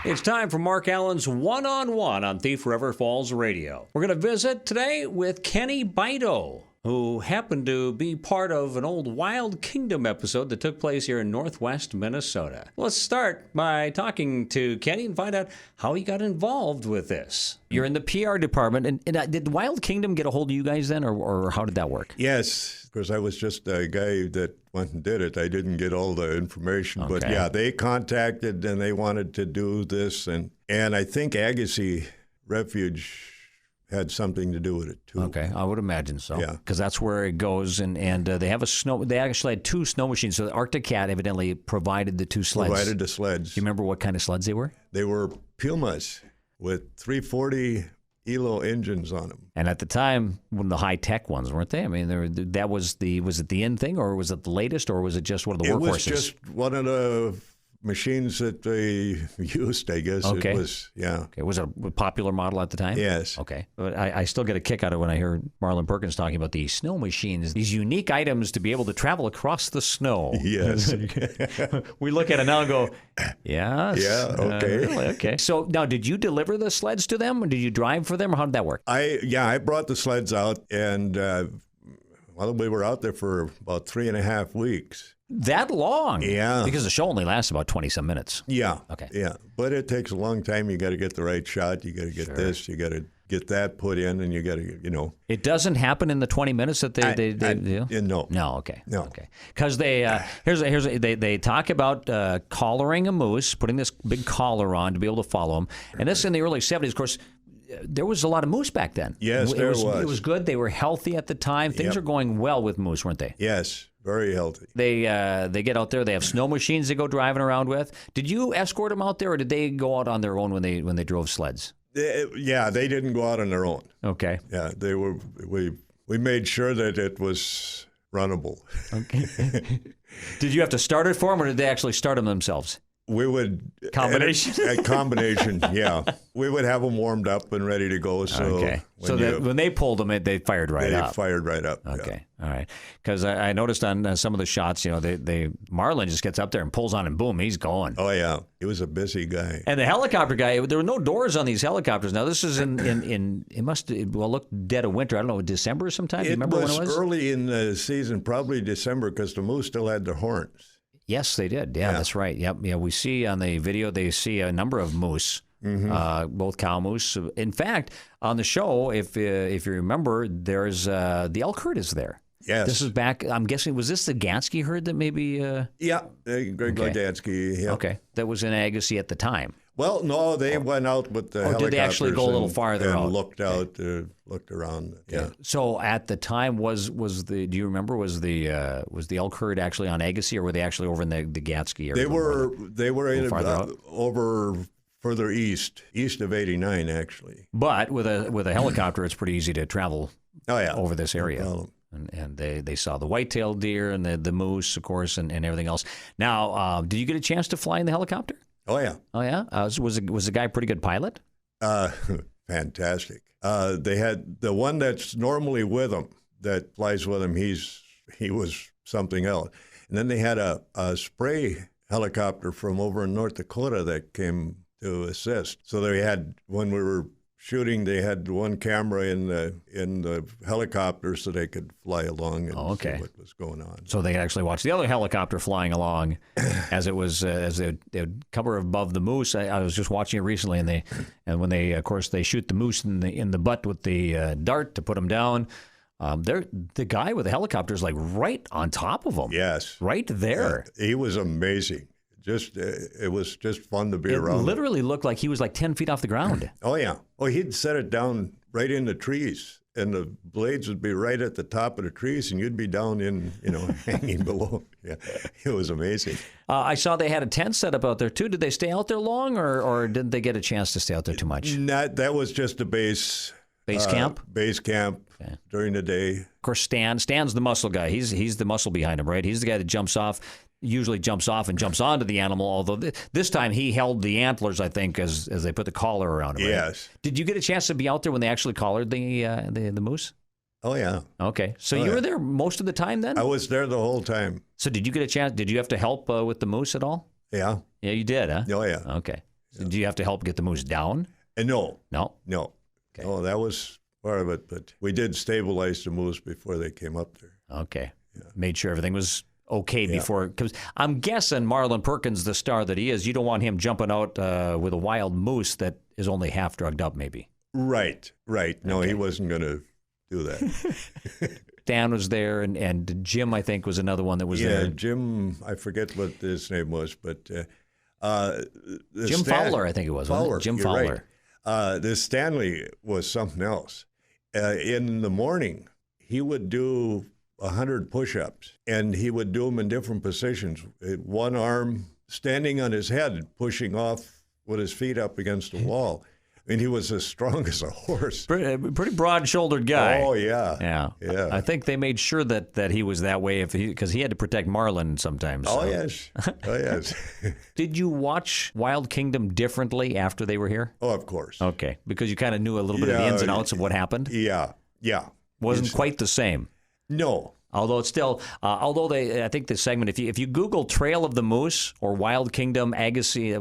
It's time for Mark Allen's One-on-One on Thief River Falls Radio. We're going to visit today with Kenny Bido, who happened to be part of an old Wild Kingdom episode that took place here in northwest Minnesota. Let's start by talking to Kenny and find out how he got involved with this. You're in the PR department, and did Wild Kingdom get a hold of you guys then, or how did that work? Yes, because I was just a guy that went and did it. I didn't get all the information, Okay. but yeah, they contacted and they wanted to do this, and I think Agassiz Refuge had something to do with it too. Okay, I would imagine so. Yeah. Because that's where it goes, and they have they actually had two snow machines. So the Arctic Cat evidently provided the two sleds. Provided the sleds. Do you remember what kind of sleds they were? They were Pumas with 340 ELO engines on them. And at the time, when the high-tech ones, weren't they? I mean, was it the in thing, or was it the latest, or was it just one of the workhorses? It was just one of the machines that they used, I guess. Okay. It was, yeah. Okay. Was it a popular model at the time? Yes. Okay. But I still get a kick out of when I hear Marlon Perkins talking about these snow machines, these unique items to be able to travel across the snow. Yes. We look at it now and go, yes. Yeah, okay. Really? Okay. So now, did you deliver the sleds to them, or did you drive for them, or how did that work? I brought the sleds out, and we were out there for about 3.5 weeks. That long? Yeah. Because the show only lasts about 20-some minutes. Yeah. Okay. Yeah. But it takes a long time. You got to get the right shot. You got to get this. You got to get that put in, and you got to, It doesn't happen in the 20 minutes that they do? No. No, okay. No. Okay. Because they they talk about collaring a moose, putting this big collar on to be able to follow them. And this in the early 70s, of course. There was a lot of moose back then. Yes, there was. It was good. They were healthy at the time. Things were going well with moose, weren't they? Yes, very healthy. They get out there. They have snow machines they go driving around with. Did you escort them out there, or did they go out on their own when they drove sleds? They didn't go out on their own. Okay. Yeah, they were. We made sure that it was runnable. Okay. Did you have to start it for them, or did they actually start them themselves? We would combination. A combination, yeah. We would have them warmed up and ready to go. So okay. When they pulled them, they fired right up. They fired right up. Okay. Yeah. All right. Because I noticed on some of the shots, Marlon just gets up there and pulls on, and boom, he's going. Oh yeah, he was a busy guy. And the helicopter guy, there were no doors on these helicopters. Now this is in it must look dead of winter. I don't know, December sometime. Do you remember when it was? Early in the season, probably December, because the moose still had their horns. Yes, they did. Yeah, that's right. Yep. Yeah, we see on the video, they see a number of moose, both cow moose. In fact, on the show, if you remember, there's the elk herd is there. Yes. This is back, I'm guessing, was this the Gansky herd that maybe? Yeah, Greg Gansky. Yeah. Okay, that was in Agassiz at the time. Well, no, they went out with the helicopters. Did they actually go a little farther and out? Looked out, looked around. Okay. Yeah. So at the time, do you remember, was the elk herd actually on Agassiz, or were they actually over in the Gansky area? They were in over further east of 89 actually. But with a helicopter, it's pretty easy to travel. Over this area. No problem. And they saw the white-tailed deer and the moose, of course, and everything else. Now, did you get a chance to fly in the helicopter? Oh, yeah. Oh, yeah? Was the guy a pretty good pilot? Fantastic. They had the one that's normally with him, that flies with him, he was something else. And then they had a spray helicopter from over in North Dakota that came to assist. So they had, when we were shooting, they had one camera in the helicopter so they could fly along and see what was going on. So they could actually watch the other helicopter flying along as it was as they would cover above the moose. I was just watching it recently, and when they, of course, they shoot the moose in the butt with the dart to put him down. The guy with the helicopter is like right on top of him. Yes, right there. He was amazing. It was just fun to be around. It literally looked like he was like 10 feet off the ground. Oh, yeah. Oh, he'd set it down right in the trees, and the blades would be right at the top of the trees, and you'd be down in, hanging below. Yeah, it was amazing. I saw they had a tent set up out there, too. Did they stay out there long, or didn't they get a chance to stay out there too much? That was just a base camp? Base camp during the day. Of course, Stan's the muscle guy. He's the muscle behind him, right? He's the guy that usually jumps off and jumps onto the animal, although this time he held the antlers, I think, as they put the collar around him. Right? Yes. Did you get a chance to be out there when they actually collared the moose? Oh, yeah. Okay. So you were there most of the time then? I was there the whole time. So did you get a chance? Did you have to help with the moose at all? Yeah. Yeah, you did, huh? Oh, yeah. Okay. Did you have to help get the moose down? And no, No. no, that was part of it. But we did stabilize the moose before they came up there. Okay. Made sure everything was okay before. Because I'm guessing Marlin Perkins, the star that he is, you don't want him jumping out with a wild moose that is only half drugged up, maybe. Right. No, he wasn't going to do that. Dan was there, and Jim, I think, was another one that was there. Yeah, Jim, I forget what his name was, but Jim Fowler, I think it was. Wasn't it? Jim you're Fowler. Right. This Stanley was something else. In the morning, he would do 100 push-ups, and he would do them in different positions. One arm standing on his head, pushing off with his feet up against the wall. I mean, he was as strong as a horse. Pretty broad-shouldered guy. Oh, yeah. Yeah. I think they made sure that he was that way because he had to protect Marlin sometimes. Oh, so. yes. Oh, yes. Did you watch Wild Kingdom differently after they were here? Oh, of course. Okay, because you kind of knew a little bit of the ins and outs of what happened? Yeah. Wasn't quite the same. No. Although it's still, I think the segment, if you Google Trail of the Moose or Wild Kingdom, Agassiz,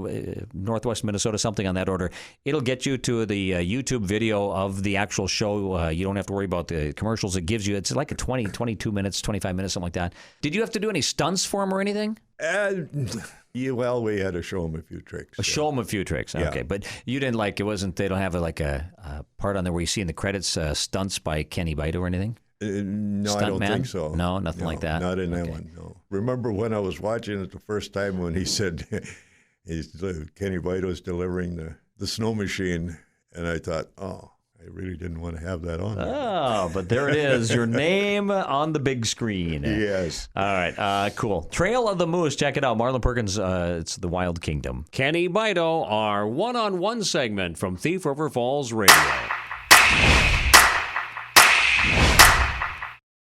Northwest Minnesota, something on that order, it'll get you to the YouTube video of the actual show. You don't have to worry about the commercials. It gives you, it's like a 22 minutes, 25 minutes, something like that. Did you have to do any stunts for him or anything? Well, we had to show him a few tricks. Show him a few tricks. Okay, but you didn't they don't have a part on there where you see in the credits stunts by Kenny Bito or anything? No, Stunt I don't man? think so. No, nothing like that? Not in that one, no. Remember when I was watching it the first time when he said Kenny Bito's delivering the snow machine, and I thought, oh, I really didn't want to have that on there. Oh, but there it is, your name on the big screen. Yes. All right, cool. Trail of the Moose, check it out. Marlin Perkins, it's the Wild Kingdom. Kenny Bito, our one-on-one segment from Thief River Falls Radio.